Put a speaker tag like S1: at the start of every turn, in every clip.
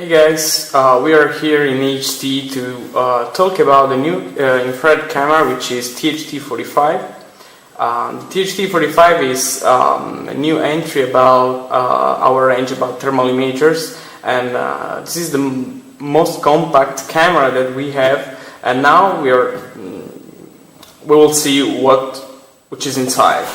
S1: Hey guys, we are here in HT to talk about the new infrared camera, which is THT45. The THT45 is a new entry about our range about thermal imagers, and this is the most compact camera that we have. And now we will see which is inside.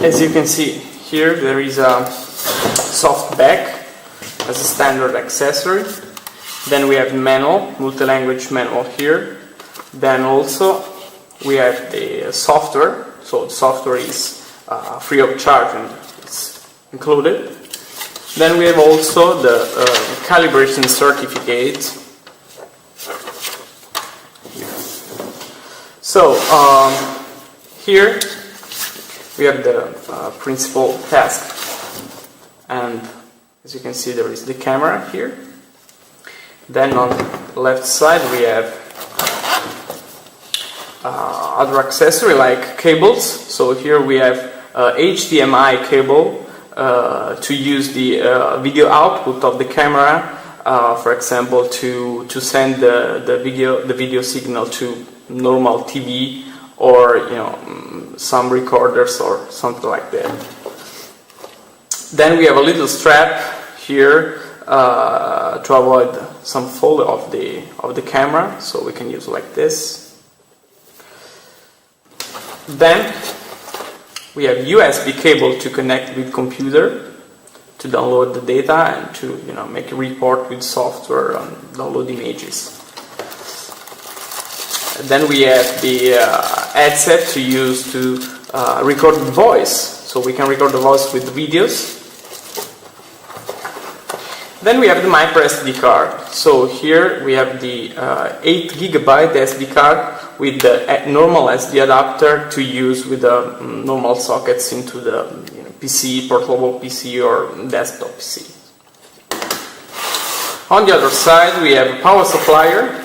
S1: As you can see here, there is a soft back as a standard accessory. Then we have manual, multi-language manual here. Then also we have the software. So the software is free of charge and it's included. Then we have also the calibration certificate. So here we have the principal task, and as you can see there is the camera here. Then on the left side we have other accessory like cables. So here we have HDMI cable to use the video output of the camera, for example to send the video signal to normal TV, or some recorders or something like that. Then we have a little strap here to avoid some fall of the camera, so we can use like this. Then we have USB cable to connect with computer to download the data and to make a report with software and download images. Then we have the headset to use to record the voice, so we can record the voice with videos. Then we have the microSD card. So here we have the 8 GB SD card with the normal SD adapter to use with the normal sockets into the PC, portable PC or desktop PC. On the other side we have a power supplier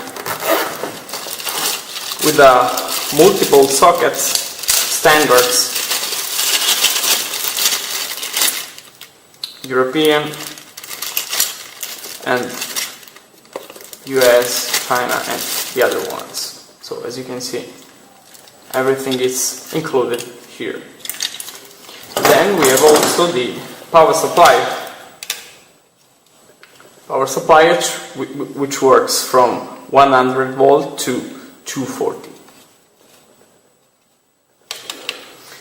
S1: with multiple sockets, standards, European and US, China and the other ones. So as you can see, everything is included here. Then we have also the power supply. Power supply which works from 100 volt to 240.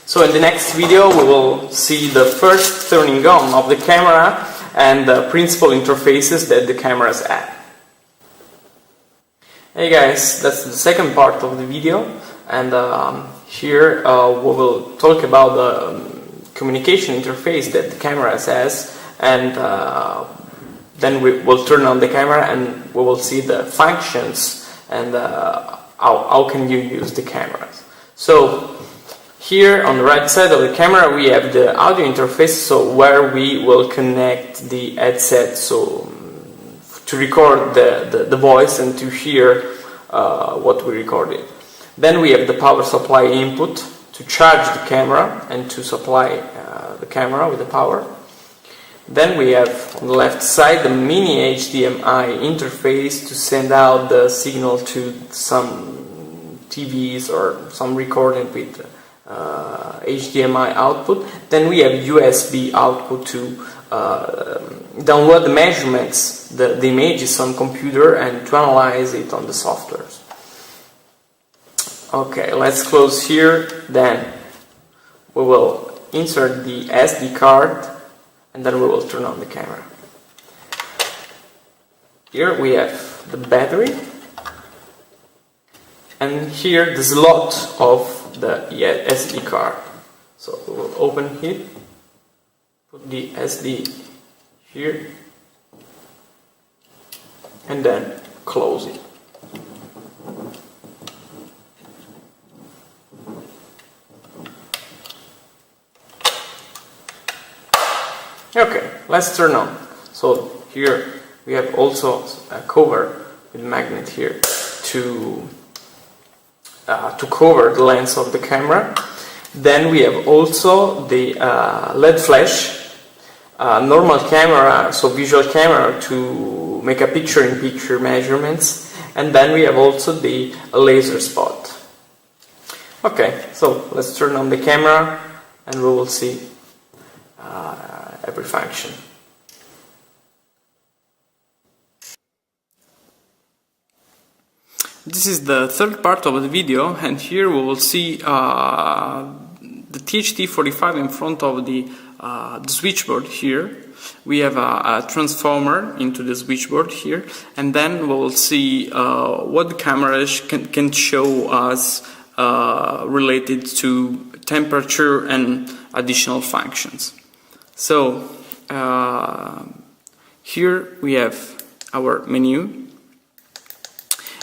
S1: So in the next video we will see the first turning on of the camera and the principal interfaces that the cameras have. Hey guys, that's the second part of the video, and here we will talk about the communication interface that the camera has, and then we will turn on the camera and we will see the functions and how can you use the cameras. So here on the right side of the camera we have the audio interface, so where we will connect the headset, so to record the voice and to hear what we recorded. Then we have the power supply input to charge the camera and to supply the camera with the power. Then we have on the left side the mini HDMI interface to send out the signal to some TVs or some recording with HDMI output. Then we have USB output to download the measurements, the images on computer and to analyze it on the softwares. Okay, let's close here. Then we will insert the SD card and then we will turn on the camera. Here we have the battery, and here the slot of the SD card. So we will open it, put the SD here, and then close it. Okay, let's turn on. So here we have also a cover with magnet here to cover the lens of the camera. Then we have also the LED flash normal camera, so visual camera, to make a picture-in-picture measurements, and then we have also the laser spot. Okay, so let's turn on the camera and we will see every function. This is the third part of the video, and here we will see the THT45 in front of the switchboard here. We have a transformer into the switchboard here, and then we will see what the camera can show us related to temperature and additional functions. So here we have our menu.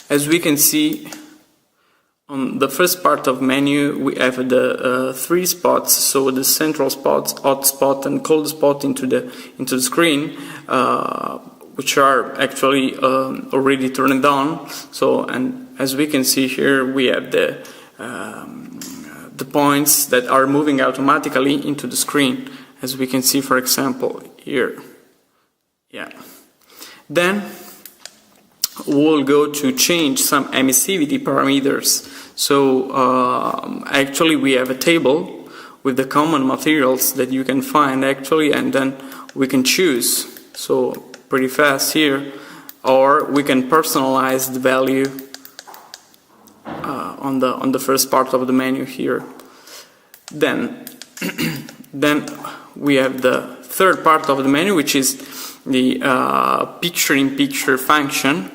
S1: As we can see, on the first part of menu we have the three spots, so the central spots, hot spot and cold spot into the screen, which are actually already turned on. So, and as we can see here, we have the points that are moving automatically into the screen, as we can see, for example, here. Yeah. Then we'll go to change some emissivity parameters. So actually we have a table with the common materials that you can find actually, and then we can choose, so pretty fast here, or we can personalize the value on the first part of the menu here. Then we have the third part of the menu, which is the picture-in-picture function.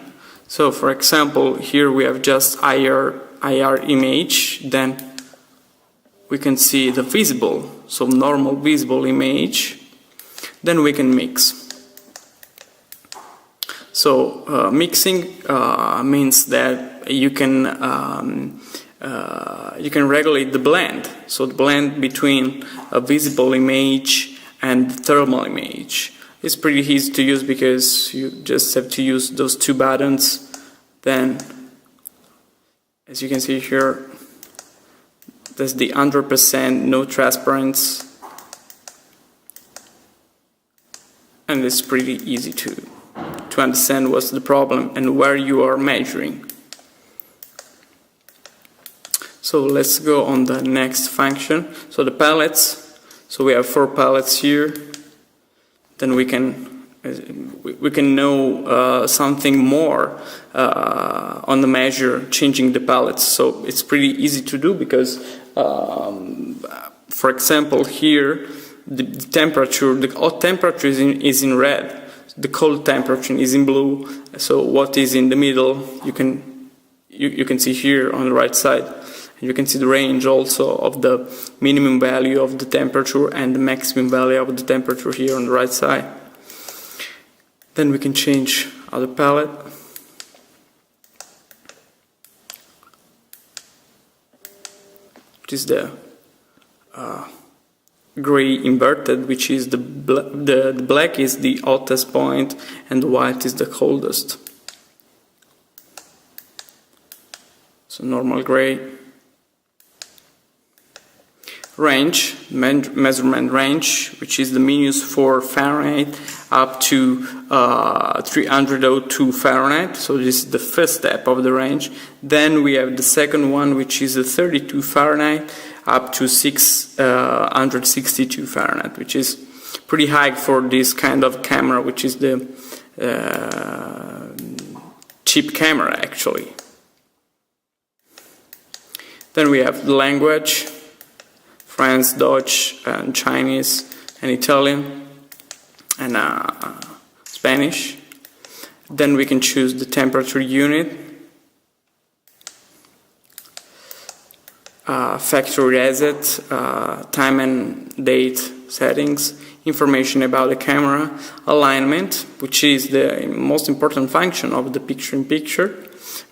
S1: So for example, here we have just IR image, then we can see the visible, so normal visible image. Then we can mix. So mixing means that you can regulate the blend, so the blend between a visible image and thermal image. It's pretty easy to use because you just have to use those two buttons. Then, as you can see here, there's the 100% no transparency, and it's pretty easy to understand what's the problem and where you are measuring. So let's go on the next function. So the palettes. So we have 4 palettes here. Then we can know something more on the measure, changing the palettes. So it's pretty easy to do because, for example, here the temperature, the hot temperature is in red, the cold temperature is in blue. So what is in the middle, you can see here on the right side. You can see the range also of the minimum value of the temperature and the maximum value of the temperature here on the right side. Then we can change other palette. Which is the gray inverted, which is the black is the hottest point and the white is the coldest. So normal gray. Range, measurement range, which is the -4 Fahrenheit up to 302 Fahrenheit. So this is the first step of the range. Then we have the second one, which is the 32 Fahrenheit up to 662 Fahrenheit, which is pretty high for this kind of camera, which is the cheap camera actually. Then we have the language. French, Dutch, and Chinese, and Italian, and Spanish. Then we can choose the temperature unit, factory reset, time and date settings, information about the camera, alignment, which is the most important function of the picture-in-picture,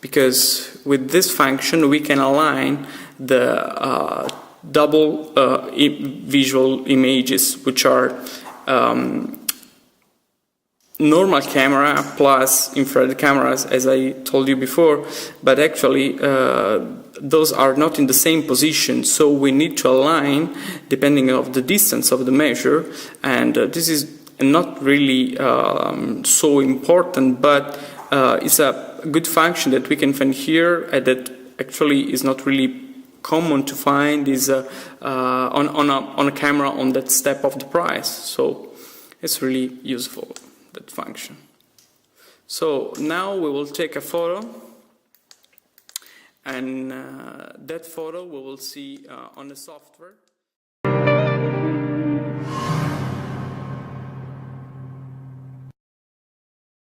S1: because with this function we can align the double visual images, which are normal camera plus infrared cameras, as I told you before, but actually those are not in the same position, so we need to align depending on the distance of the measure, and this is and not really so important, but it's a good function that we can find here that actually is not really common to find is on a camera on that step of the price. So it's really useful, that function. So now we will take a photo, and that photo we will see on the software.